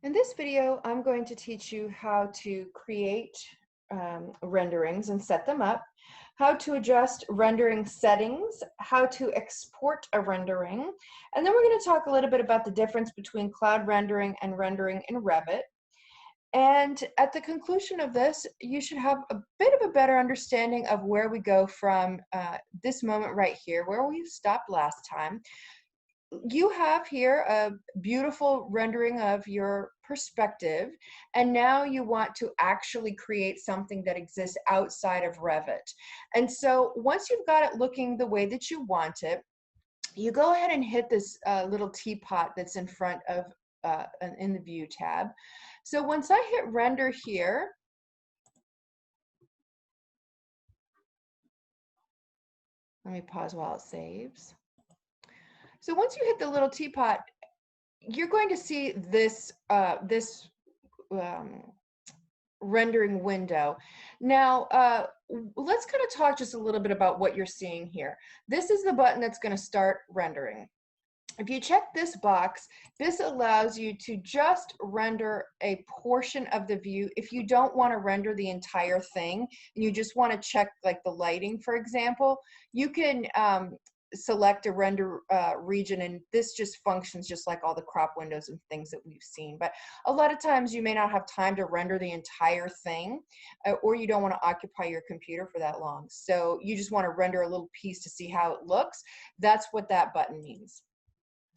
In this video, I'm going to teach you how to create renderings and set them up, how to adjust rendering settings, how to export a rendering, and then we're going to talk a little bit about the difference between cloud rendering and rendering in Revit. And at the conclusion of this, you should have a bit of a better understanding of where we go from this moment right here, where we stopped last time. You have here a beautiful rendering of your perspective, and now you want to actually create something that exists outside of Revit. And so once you've got it looking the way that you want it, you go ahead and hit this little teapot that's in front of in the View tab. So once I hit render here, let me pause while it saves. So once you hit the little teapot, you're going to see this rendering window. Now, let's kind of talk just a little bit about what you're seeing here. This is the button that's going to start rendering. If you check this box, this allows you to just render a portion of the view. If you don't want to render the entire thing and you just want to check like the lighting, for example, you can select a render region, and this just functions just like all the crop windows and things that we've seen. But a lot of times you may not have time to render the entire thing, or you don't want to occupy your computer for that long. So you just want to render a little piece to see how it looks. That's what that button means.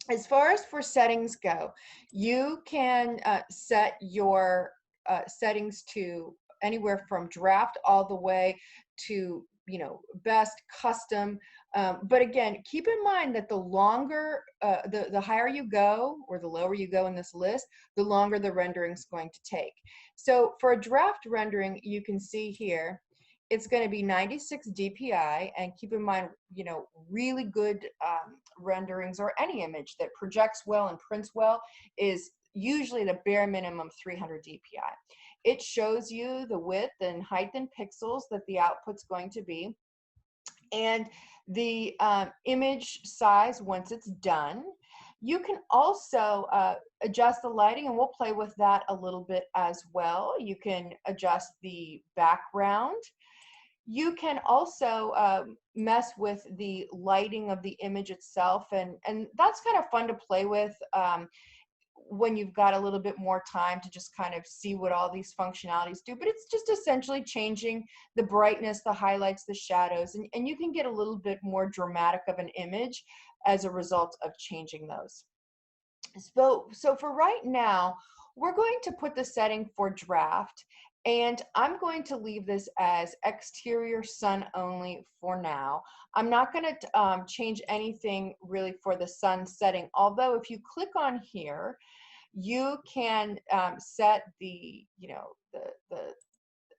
As far as for settings go, you can set your settings to anywhere from draft all the way to, best, custom. But again, keep in mind that the longer, the higher you go or the lower you go in this list, the longer the rendering is going to take. So for a draft rendering, you can see here, it's going to be 96 DPI, and keep in mind, really good renderings or any image that projects well and prints well is usually the bare minimum 300 DPI. It shows you the width and height in pixels that the output's going to be, and the image size once it's done. You can also adjust the lighting, and we'll play with that a little bit as well. You can adjust the background. You can also mess with the lighting of the image itself, and that's kind of fun to play with when you've got a little bit more time to just kind of see what all these functionalities do. But it's just essentially changing the brightness, the highlights, the shadows, and you can get a little bit more dramatic of an image as a result of changing those. So for right now, we're going to put the setting for draft, and I'm going to leave this as exterior sun only for now. I'm not going to change anything really for the sun setting, although if you click on here, you can set the,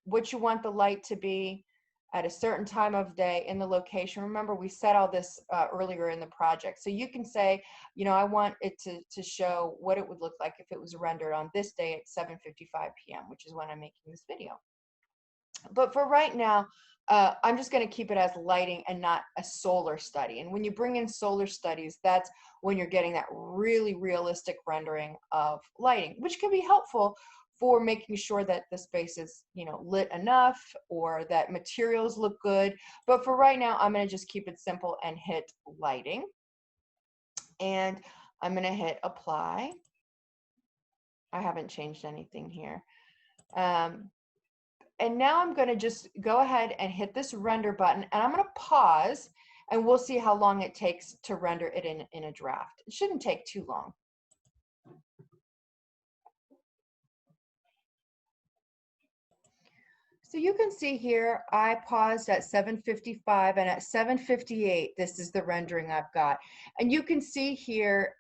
what you want the light to be at a certain time of day in the location. Remember, we set all this earlier in the project. So you can say, I want it to show what it would look like if it was rendered on this day at 7:55 p.m., which is when I'm making this video. But for right now, I'm just going to keep it as lighting and not a solar study. And when you bring in solar studies, that's when you're getting that really realistic rendering of lighting, which can be helpful for making sure that the space is, lit enough or that materials look good. But for right now, I'm going to just keep it simple and hit lighting. And I'm going to hit apply. I haven't changed anything here. And now I'm going to just go ahead and hit this render button, and I'm going to pause, and we'll see how long it takes to render it in a draft. It shouldn't take too long. So you can see here, I paused at 7:55, and at 7:58, this is the rendering I've got. And you can see here,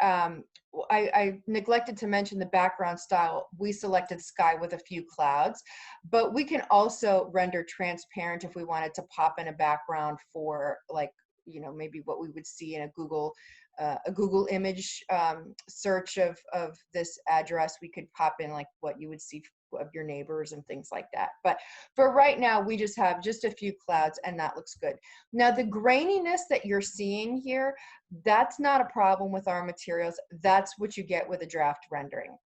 I neglected to mention the background style. We selected sky with a few clouds, but we can also render transparent if we wanted to pop in a background for, like, maybe what we would see in a Google image search of this address. We could pop in like what you would see of your neighbors and things like that. But for right now, we just have just a few clouds, and that looks good. Now, the graininess that you're seeing here, that's not a problem with our materials. That's what you get with a draft rendering.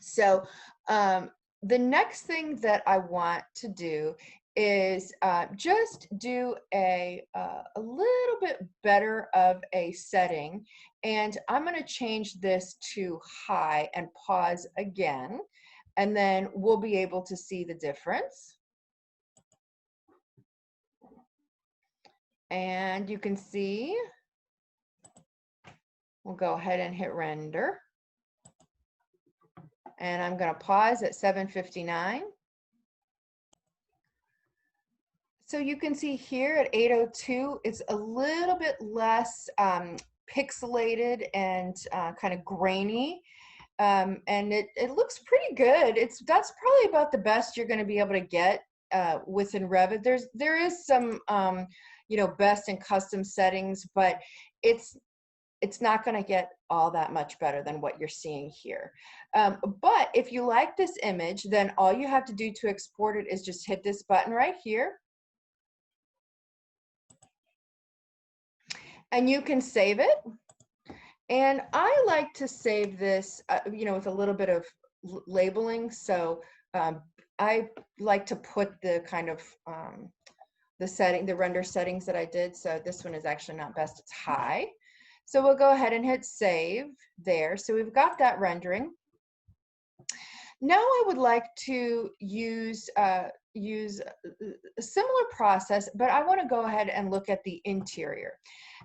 So the next thing that I want to do is just do a little bit better of a setting. And I'm going to change this to high and pause again. And then we'll be able to see the difference. And you can see, we'll go ahead and hit render. And I'm going to pause at 7:59. So you can see here at 8:02, it's a little bit less pixelated and kind of grainy. And it looks pretty good. That's probably about the best you're going to be able to get within Revit. There is some you know, best in custom settings, but it's not going to get all that much better than what you're seeing here. But if you like this image, then all you have to do to export it is just hit this button right here. And you can save it. And I like to save this, you know, with a little bit of labeling. So I like to put the kind of the render settings that I did. So this one is actually not best, it's high. So we'll go ahead and hit save there. So we've got that rendering. Now I would like to use a similar process, but I want to go ahead and look at the interior.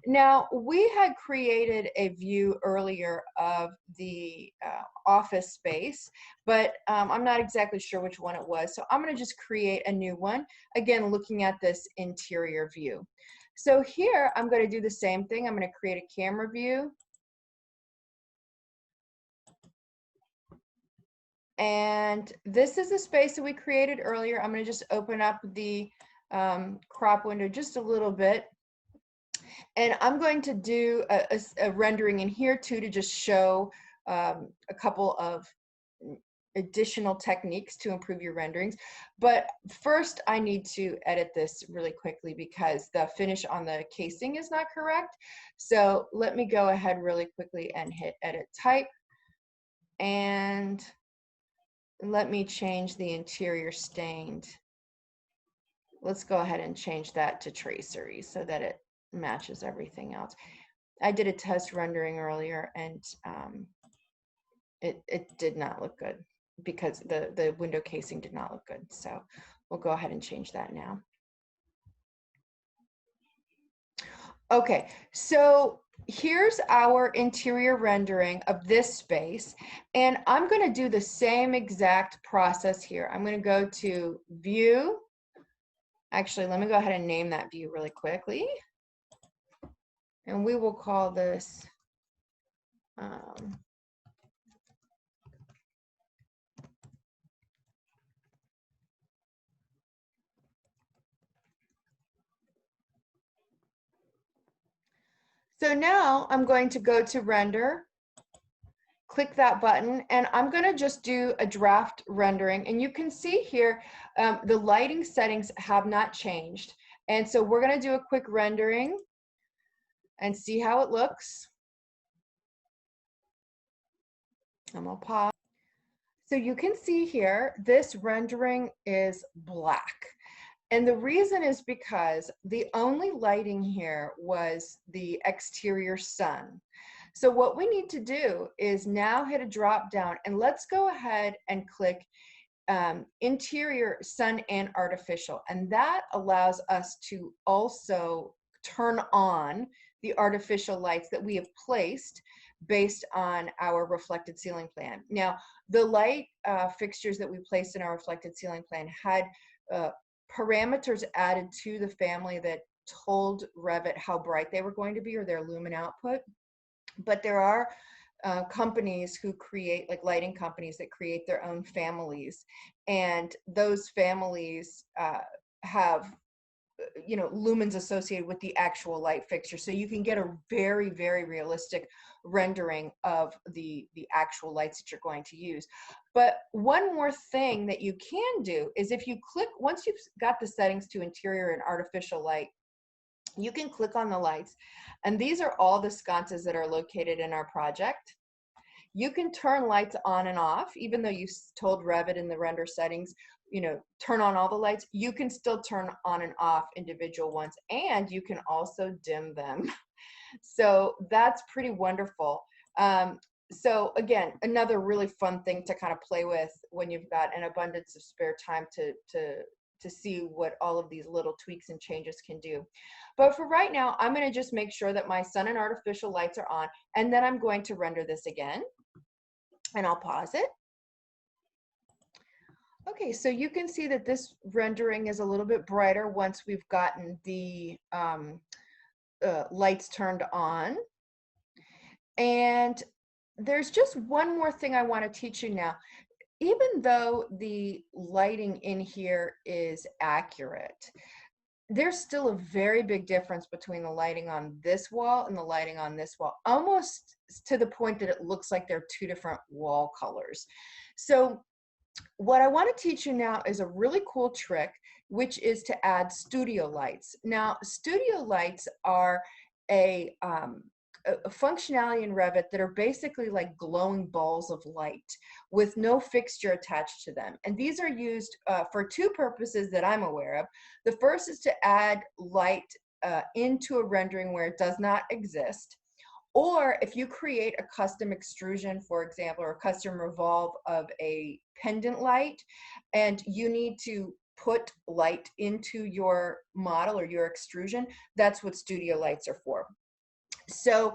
Now, we had created a view earlier of the office space, but I'm not exactly sure which one it was. So I'm going to just create a new one, again, looking at this interior view. So here, I'm going to do the same thing. I'm going to create a camera view. And this is the space that we created earlier. I'm going to just open up the crop window just a little bit. And I'm going to do a rendering in here too, to just show a couple of additional techniques to improve your renderings. But first I need to edit this really quickly because the finish on the casing is not correct. So let me go ahead really quickly and hit edit type. And let me change the interior stained. Let's go ahead and change that to tracery so that it matches everything else. I did a test rendering earlier and it did not look good because the window casing did not look good. So we'll go ahead and change that now. Okay, so here's our interior rendering of this space, and I'm going to do the same exact process here. I'm going to go to view. Actually, let me go ahead and name that view really quickly, and we will call this so now I'm going to go to render, click that button, and I'm going to just do a draft rendering. And you can see here the lighting settings have not changed. And so we're going to do a quick rendering and see how it looks. I'm going to pause. So you can see here, this rendering is black. And the reason is because the only lighting here was the exterior sun. So what we need to do is now hit a drop down, and let's go ahead and click interior sun and artificial. And that allows us to also turn on the artificial lights that we have placed based on our reflected ceiling plan. Now, the light fixtures that we placed in our reflected ceiling plan had parameters added to the family that told Revit how bright they were going to be, or their lumen output. But there are companies who create, like lighting companies that create their own families, and those families have you know, lumens associated with the actual light fixture, so you can get a very, very realistic rendering of the actual lights that you're going to use. But one more thing that you can do is, if you click, once you've got the settings to interior and artificial light, you can click on the lights, and these are all the sconces that are located in our project. You can turn lights on and off, even though you told Revit in the render settings, turn on all the lights. You can still turn on and off individual ones, and you can also dim them. So that's pretty wonderful. So again, another really fun thing to kind of play with when you've got an abundance of spare time to see what all of these little tweaks and changes can do. But for right now, I'm going to just make sure that my sun and artificial lights are on, and then I'm going to render this again, and I'll pause it. Okay, so you can see that this rendering is a little bit brighter once we've gotten the lights turned on. And there's just one more thing I want to teach you now. Even though the lighting in here is accurate, there's still a very big difference between the lighting on this wall and the lighting on this wall, almost to the point that it looks like they're two different wall colors. So what I want to teach you now is a really cool trick, which is to add studio lights. Now, studio lights are a functionality in Revit that are basically like glowing balls of light with no fixture attached to them. And these are used for two purposes that I'm aware of. The first is to add light into a rendering where it does not exist. Or if you create a custom extrusion, for example, or a custom revolve of a pendant light, and you need to put light into your model or your extrusion, that's what studio lights are for. So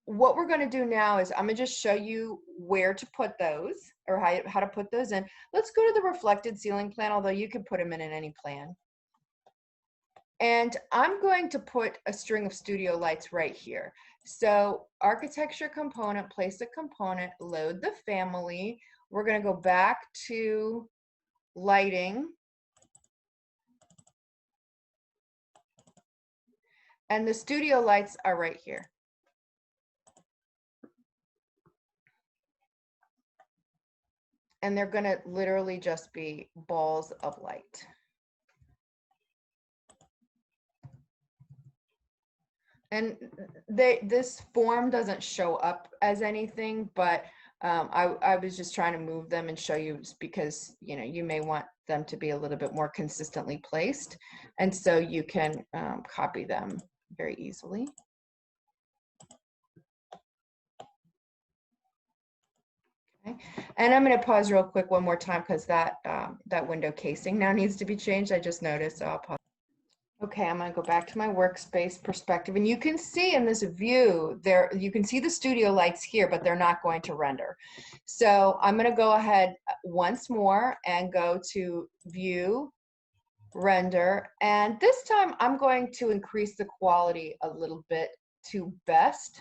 what we're going to do now is I'm going to just show you where to put those, or how to put those in. Let's go to the reflected ceiling plan, although you can put them in any plan. And I'm going to put a string of studio lights right here. So architecture component, place a component, load the family. We're going to go back to lighting. And the studio lights are right here. And they're going to literally just be balls of light. And this form doesn't show up as anything, but I was just trying to move them and show you, because you may want them to be a little bit more consistently placed, and so you can copy them very easily. Okay. And I'm going to pause real quick one more time because that window casing now needs to be changed. I just noticed, so I'll pause. Okay, I'm going to go back to my workspace perspective, and you can see in this view there, you can see the studio lights here, but they're not going to render. So I'm going to go ahead once more and go to View, Render, and this time I'm going to increase the quality a little bit to Best.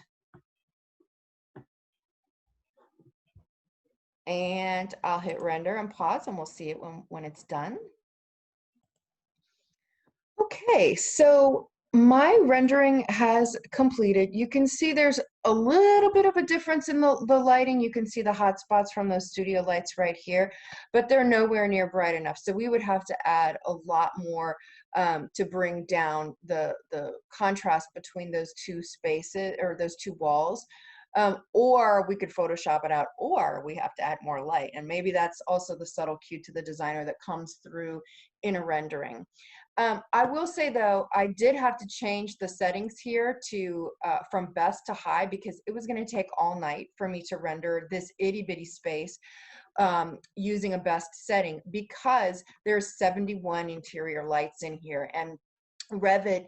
And I'll hit render and pause, and we'll see it when it's done. Okay, so my rendering has completed. You can see there's a little bit of a difference in the lighting. You can see the hot spots from those studio lights right here, but they're nowhere near bright enough. So we would have to add a lot more to bring down the contrast between those two spaces, or those two walls. Or we could Photoshop it out, or we have to add more light. And maybe that's also the subtle cue to the designer that comes through in a rendering. I will say though, I did have to change the settings here to from best to high, because it was going to take all night for me to render this itty bitty space using a best setting, because there's 71 interior lights in here, and Revit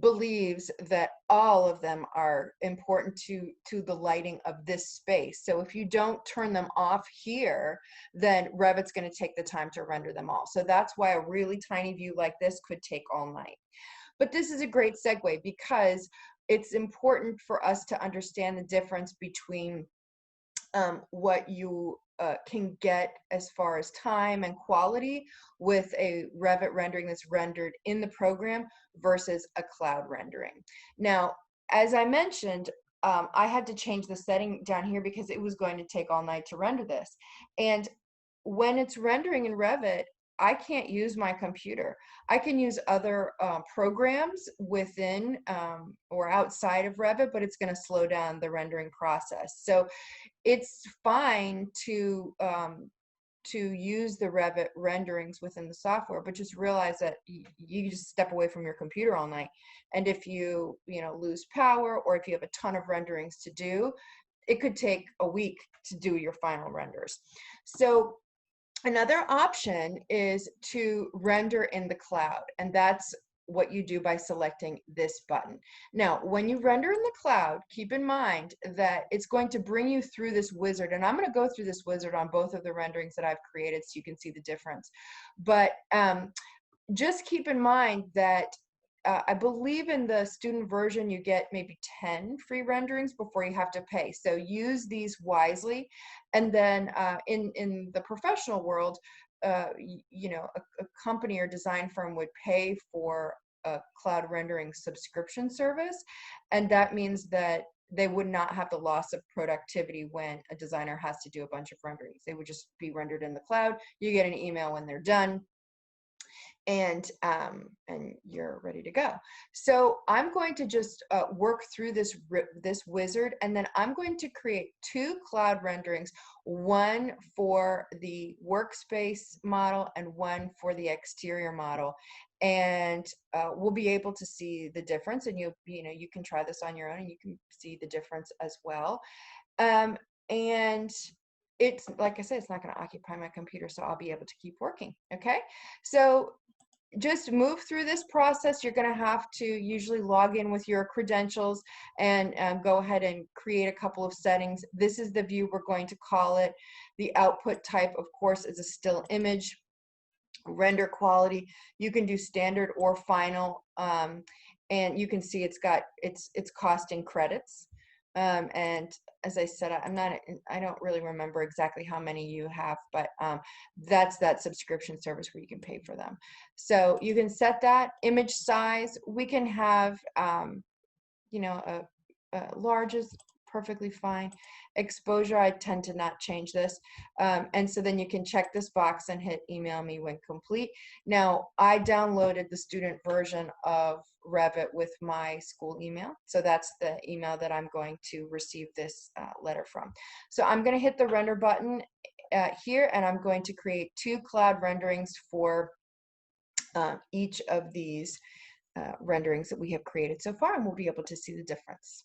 believes that all of them are important to the lighting of this space. So if you don't turn them off here, then Revit's going to take the time to render them all. So that's why a really tiny view like this could take all night. But this is a great segue, because it's important for us to understand the difference between what you can get as far as time and quality with a Revit rendering that's rendered in the program versus a cloud rendering. Now, as I mentioned, I had to change the setting down here because it was going to take all night to render this. And when it's rendering in Revit, I can't use my computer. I can use other programs within or outside of Revit, but it's going to slow down the rendering process. So it's fine to use the Revit renderings within the software, but just realize that you just step away from your computer all night. And if you lose power, or if you have a ton of renderings to do, it could take a week to do your final renders. So another option is to render in the cloud, and that's what you do by selecting this button. Now, when you render in the cloud, keep in mind that it's going to bring you through this wizard, and I'm going to go through this wizard on both of the renderings that I've created so you can see the difference. But just keep in mind that I believe in the student version you get maybe 10 free renderings before you have to pay. So use these wisely. And then in the professional world, a company or design firm would pay for a cloud rendering subscription service. And that means that they would not have the loss of productivity when a designer has to do a bunch of renderings. They would just be rendered in the cloud. You get an email when they're done, and you're ready to go. So I'm going to just work through this wizard, and then I'm going to create 2 cloud renderings, one for the workspace model and one for the exterior model. And we'll be able to see the difference, and you can try this on your own and you can see the difference as well. And it's, like I said, it's not going to occupy my computer, so I'll be able to keep working. Okay, so just move through this process. You're going to have to usually log in with your credentials and go ahead and create a couple of settings. This is the view we're going to call it. The output type, of course, is a still image. Render quality, you can do standard or final, and you can see it's costing credits. And as I said, I don't really remember exactly how many you have, but that's that subscription service where you can pay for them. So you can set that image size. We can have, a large is perfectly fine. Exposure, I tend to not change this. And so then you can check this box and hit email me when complete. Now, I downloaded the student version of Revit with my school email. So that's the email that I'm going to receive this letter from. So I'm going to hit the render button here, and I'm going to create 2 cloud renderings for each of these renderings that we have created so far, and we'll be able to see the difference.